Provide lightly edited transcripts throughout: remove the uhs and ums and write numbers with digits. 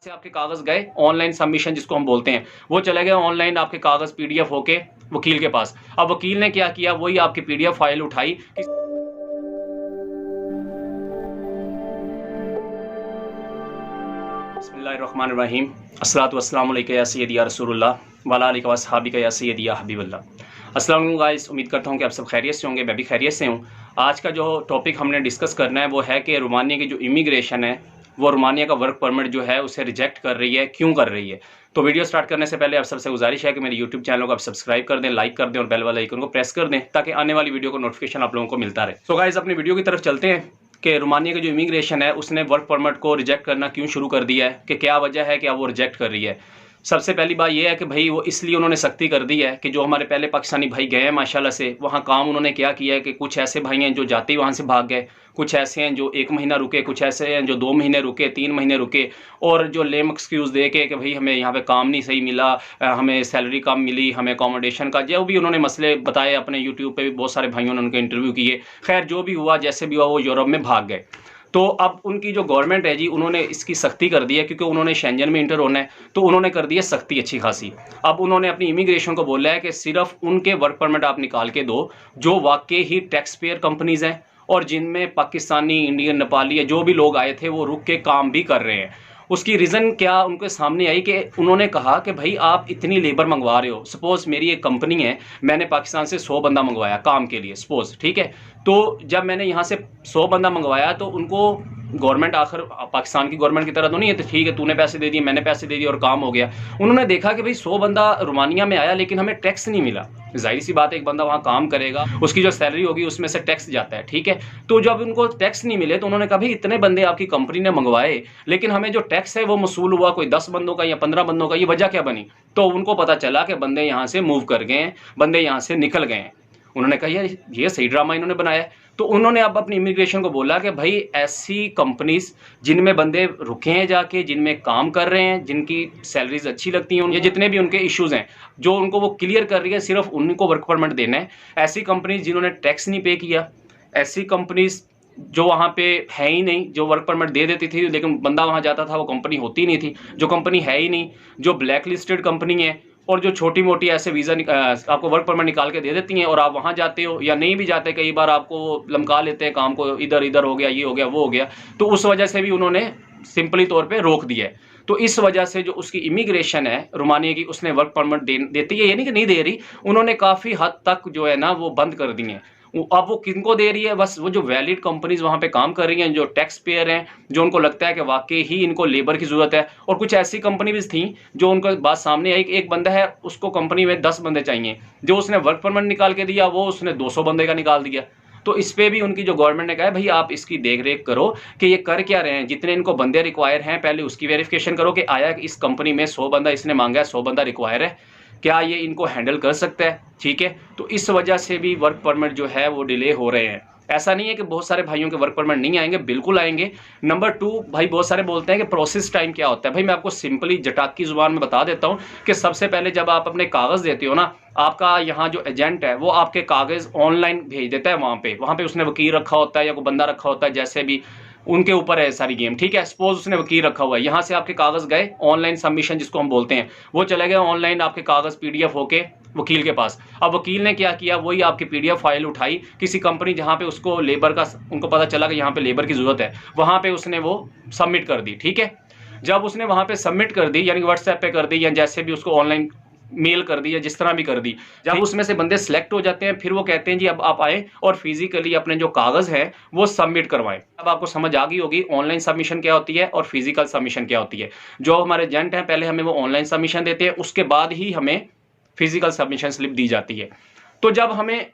से आपके कागज गए ऑनलाइन सबमिशन जिसको हम बोलते हैं, वो चले गए ऑनलाइन आपके कागज पीडीएफ होके वकील के पास। अब वकील ने क्या किया, वही आपकी पीडीएफ फाइल उठाई बिस्मिल्लाहिर्रहमानिर्रहीम अस्सलातु वस्सलामु अलैका या सय्यदी या रसूलुल्लाह वअला आलिका वअस्हाबिका या सय्यदी या हबीबल्लाह। अस्सलाम वालेकुम गाइस, उम्मीद करता हूँ कि आप सब खैरियत से होंगे। मैं भी खैरियत से हूँ। आज का जो टॉपिक हमने डिस्कस करना है वो है कि रोमानिया की जो इमिग्रेशन है वो रोमानिया का वर्क परमिट जो है उसे रिजेक्ट कर रही है, क्यों कर रही है। तो वीडियो स्टार्ट करने से पहले आप सबसे गुजारिश है कि मेरे यूट्यूब चैनल को आप सब्सक्राइब कर दें, लाइक कर दें और बेल वाला आइकन को प्रेस कर दें ताकि आने वाली वीडियो को नोटिफिकेशन आप लोगों को मिलता रहे। सो गाइस, अपनी वीडियो की तरफ चलते हैं कि रोमानिया की जो इमिग्रेशन है उसने वर्क परमिट को रिजेक्ट करना क्यों शुरू कर दिया है, कि क्या वजह है कि अब वो रिजेक्ट कर रही है। सबसे पहली बात यह है कि भाई वो इसलिए उन्होंने सख्ती कर दी है कि जो हमारे पहले पाकिस्तानी भाई गए हैं माशाल्लाह से, वहाँ काम उन्होंने क्या किया है कि कुछ ऐसे भाई हैं जो जाते ही वहाँ से भाग गए, कुछ ऐसे हैं जो 1 महीना रुके, कुछ ऐसे हैं जो 2 महीने रुके, 3 महीने रुके, और जो लेम एक्सक्यूज़ दे के कि भाई हमें यहाँ पे काम नहीं सही मिला, हमें सैलरी कम मिली, हमें अकोमोडेशन का, जो भी उन्होंने मसले बताए अपने यूट्यूब पे भी बहुत सारे भाइयों ने उनके इंटरव्यू किए। खैर जो भी हुआ, जैसे भी हुआ, वो यूरोप में भाग गए। तो अब उनकी जो गवर्नमेंट है जी, उन्होंने इसकी सख्ती कर दी है क्योंकि उन्होंने शेंजन में इंटर होना है, तो उन्होंने कर दी है सख्ती अच्छी खासी। अब उन्होंने अपनी इमिग्रेशन को बोला है कि सिर्फ उनके वर्क परमिट आप निकाल के दो जो वाकई ही टैक्स पेयर कंपनीज हैं और जिनमें पाकिस्तानी, इंडियन, नेपाली जो भी लोग आए थे वो रुक के काम भी कर रहे हैं। उसकी रीज़न क्या उनके सामने आई कि उन्होंने कहा कि भाई आप इतनी लेबर मंगवा रहे हो। सपोज़ मेरी एक कंपनी है, मैंने पाकिस्तान से 100 बंदा मंगवाया काम के लिए, सपोज़, ठीक है। तो जब मैंने यहाँ से 100 बंदा मंगवाया तो उनको गवर्नमेंट, आखिर पाकिस्तान की गवर्नमेंट की तरह तो नहीं है, तो ठीक है तूने पैसे दे दिए, मैंने पैसे दे दिए और काम हो गया। उन्होंने देखा कि भाई 100 बंदा रोमानिया में आया लेकिन हमें टैक्स नहीं मिला। जाहिर सी बात है, एक बंदा वहाँ काम करेगा, उसकी जो सैलरी होगी उसमें से टैक्स जाता है, ठीक है। तो जब उनको टैक्स नहीं मिले तो उन्होंने कहा भाई इतने बंदे आपकी कंपनी ने मंगवाए लेकिन हमें जो टैक्स है वो वसूल हुआ कोई 10 बंदों का या 15 बंदों का, ये वजह क्या बनी। तो उनको पता चला कि बंदे यहाँ से मूव कर गए हैं, बंदे यहाँ से निकल गए हैं। उन्होंने कहा यार ये सही ड्रामा इन्होंने बनाया है। तो उन्होंने अब अपनी इमिग्रेशन को बोला कि भाई ऐसी कंपनीज जिनमें बंदे रुके हैं जाके, जिनमें काम कर रहे हैं, जिनकी सैलरीज अच्छी लगती हैं, ये जितने भी उनके इश्यूज हैं जो उनको वो क्लियर कर रही है, सिर्फ उनको वर्क परमिट देना है। ऐसी कंपनीज जिन्होंने टैक्स नहीं पे किया, ऐसी कंपनीज जो वहाँ पे है ही नहीं, जो वर्क परमिट दे देती थी लेकिन बंदा वहाँ जाता था वो कंपनी होती नहीं थी, जो कंपनी है ही नहीं, जो ब्लैक लिस्टेड कंपनी है और जो छोटी मोटी ऐसे वीज़ा आपको वर्क परमिट निकाल के दे देती हैं और आप वहाँ जाते हो, या नहीं भी जाते, कई बार आपको लमका लेते हैं काम को, इधर इधर हो गया, ये हो गया, वो हो गया। तो उस वजह से भी उन्होंने सिंपली तौर पे रोक दिया है। तो इस वजह से जो उसकी इमिग्रेशन है रोमानिया की, उसने वर्क परमिट देती है, ये नहीं कि नहीं दे रही, उन्होंने काफ़ी हद तक जो है ना वो बंद कर दी हैं। अब वो किनको दे रही है, बस वो जो वैलिड कंपनीज वहाँ पे काम कर रही हैं, जो टैक्स पेयर हैं, जो उनको लगता है कि वाकई ही इनको लेबर की ज़रूरत है। और कुछ ऐसी कंपनी भी थी जो उनको बात सामने आई कि एक बंदा है, उसको कंपनी में 10 बंदे चाहिए, जो उसने वर्क परमिट निकाल के दिया वो उसने 200 बंदे का निकाल दिया। तो इस पे भी उनकी जो गवर्नमेंट ने कहा है भाई आप इसकी देख रेख करो कि ये कर क्या रहे हैं, जितने इनको बंदे रिक्वायर हैं पहले उसकी वेरिफिकेशन करो कि आया कि इस कंपनी में 100 बंदा इसने मांगा है, 100 बंदा रिक्वायर है, क्या ये इनको हैंडल कर सकता है, ठीक है। तो इस वजह से भी वर्क परमिट जो है वो डिले हो रहे हैं। ऐसा नहीं है कि बहुत सारे भाइयों के वर्क परमिट नहीं आएंगे, बिल्कुल आएंगे। नंबर 2, भाई बहुत सारे बोलते हैं कि प्रोसेस टाइम क्या होता है। भाई मैं आपको सिंपली जटाक की ज़ुबान में बता देता हूँ कि सबसे पहले जब आप अपने कागज़ देते हो ना, आपका यहाँ जो एजेंट है वो आपके कागज़ ऑनलाइन भेज देता है वहाँ पे उसने वकील रखा होता है या कोई बंदा रखा होता है, जैसे भी उनके ऊपर है सारी गेम, ठीक है। सपोज उसने वकील रखा हुआ है, यहाँ से आपके कागज़ गए ऑनलाइन सबमिशन जिसको हम बोलते हैं, वो चले गए ऑनलाइन आपके कागज़ पीडीएफ होके वकील के पास। अब वकील ने क्या किया, वही आपकी पीडीएफ फाइल उठाई किसी कंपनी जहाँ पे उसको लेबर का, उनको पता चला कि यहाँ पे लेबर की ज़रूरत है, वहाँ पे उसने वो सबमिट कर दी, ठीक है। जब उसने वहाँ पे सबमिट कर दी, यानी व्हाट्सएप पे कर दी या जैसे भी उसको ऑनलाइन मेल कर दी या जिस तरह भी कर दी, जब उसमें से बंदे सिलेक्ट हो जाते हैं फिर वो कहते हैं जी अब आप आए और फिजिकली अपने जो कागज़ हैं वो सबमिट करवाएं। अब आपको समझ आ गई होगी ऑनलाइन सबमिशन क्या होती है और फिजिकल सबमिशन क्या होती है। जो हमारे एजेंट हैं पहले हमें वो ऑनलाइन सबमिशन देते हैं, उसके बाद ही हमें फिजिकल सबमिशन स्लिप दी जाती है। तो जब हमें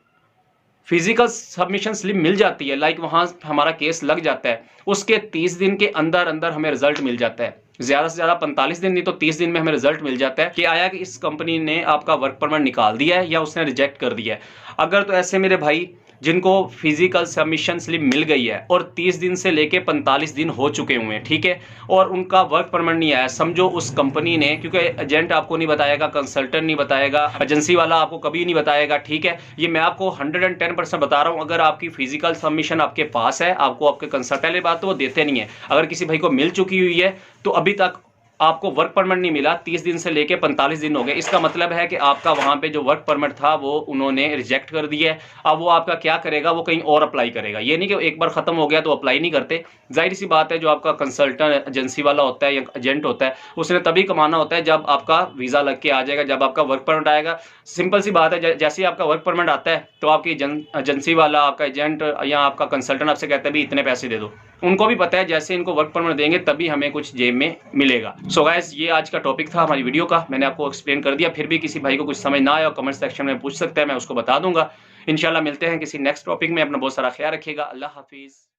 फिजिकल सबमिशन स्लिप मिल जाती है, लाइक वहाँ हमारा केस लग जाता है, उसके 30 दिन के अंदर अंदर हमें रिजल्ट मिल जाता है। ज़्यादा से ज़्यादा 45 दिन नहीं तो 30 दिन में हमें रिजल्ट मिल जाता है कि आया कि इस कंपनी ने आपका वर्क परमिट निकाल दिया है या उसने रिजेक्ट कर दिया है। अगर तो ऐसे मेरे भाई जिनको फिजिकल सबमिशन स्लिप मिल गई है और 30 दिन से लेके 45 दिन हो चुके हुए हैं, ठीक है, और उनका वर्क परमिट नहीं आया, समझो उस कंपनी ने, क्योंकि एजेंट आपको नहीं बताएगा, कंसल्टेंट नहीं बताएगा, एजेंसी वाला आपको कभी नहीं बताएगा, ठीक है। ये मैं आपको 110% बता रहा हूँ। अगर आपकी फिजिकल सबमिशन आपके पास है, आपको आपके कंसल्टेंट, पहले बात तो वो देते नहीं है। अगर किसी भाई को मिल चुकी हुई है तो अभी तक आपको वर्क परमिट नहीं मिला, 30 दिन से लेके 45 दिन हो गए, इसका मतलब है कि आपका वहां पे जो वर्क परमिट था वो उन्होंने रिजेक्ट कर दिया है। अब वो आपका क्या करेगा, वो कहीं और अप्लाई करेगा। ये नहीं कि एक बार खत्म हो गया तो अप्लाई नहीं करते। जाहिर सी बात है, जो आपका कंसल्टेंट एजेंसी वाला होता है या एजेंट होता है, उसने तभी कमाना होता है जब आपका वीजा लग के आ जाएगा, जब आपका वर्क परमिट आएगा। सिंपल सी बात है, जैसे ही आपका वर्क परमिट आता है तो आपकी एजेंसी वाला, आपका एजेंट या आपका कंसल्टेंट आपसे कहता है भी इतने पैसे दे दो। उनको भी पता है जैसे इनको वर्क परमिट देंगे तभी हमें कुछ जेब में मिलेगा। सो गाइस, ये आज का टॉपिक था हमारी वीडियो का, मैंने आपको एक्सप्लेन कर दिया। फिर भी किसी भाई को कुछ समझ ना आया, कमेंट सेक्शन में पूछ सकता है, मैं उसको बता दूंगा। इंशाल्लाह मिलते हैं किसी नेक्स्ट टॉपिक में। अपना बहुत सारा ख्याल रखिएगा। अल्लाह हाफिज।